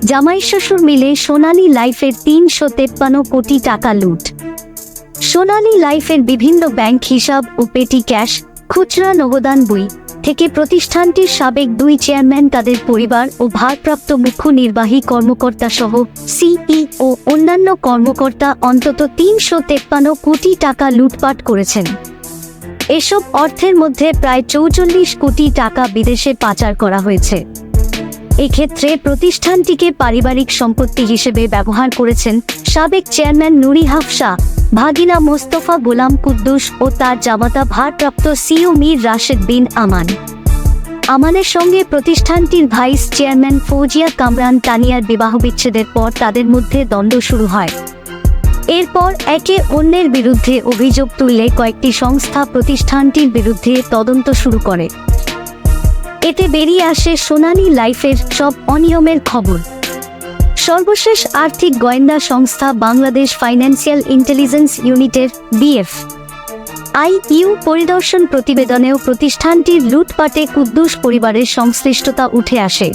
জামাই শ্বশুর মিলে সোনালী লাইফের ৩৫৩ কোটি টাকা লুট। সোনালী লাইফের বিভিন্ন ব্যাংক হিসাব ও পেটি ক্যাশ, খুচরা নগদান বই থেকে প্রতিষ্ঠানটির সাবেক ২ চেয়ারম্যান, তাদের পরিবার ও ভারপ্রাপ্ত মুখ্য নির্বাহী কর্মকর্তা সহ সিইও অন্যান্য কর্মকর্তা অন্তত ৩৫৩ কোটি টাকা লুটপাট করেছেন। এসব অর্থের মধ্যে প্রায় ৪৪ কোটি টাকা বিদেশে পাচার করা হয়েছে। এক্ষেত্রে প্রতিষ্ঠানটিকে পারিবারিক সম্পত্তি হিসেবে ব্যবহার করেছেন সাবেক চেয়ারম্যান নুরি হাফসা, ভাগিনা মোস্তফা গোলাম কুদ্দুস ও তার জামাতা ভারপ্রাপ্ত সিইও মীর রাশেদ বিন আমানের সঙ্গে প্রতিষ্ঠানটির ভাইস চেয়ারম্যান ফৌজিয়া কামরান তানিয়ার বিবাহবিচ্ছেদের পর তাদের মধ্যে দ্বন্দ্ব শুরু হয়। এরপর একে অন্যের বিরুদ্ধে অভিযোগ তুললে কয়েকটি সংস্থা প্রতিষ্ঠানটির বিরুদ্ধে তদন্ত শুরু করে। এতে বেরিয়ে আসে সোনালী লাইফের সব অনিয়মের খবর। সর্বশেষ আর্থিক গোয়েন্দা সংস্থা বাংলাদেশ ফাইন্যান্সিয়াল ইন্টেলিজেন্স ইউনিটের BFIU পরিদর্শন প্রতিবেদনেও প্রতিষ্ঠানটির লুটপাটে কুদ্দুস পরিবারের সংশ্লিষ্টতা উঠে আসে।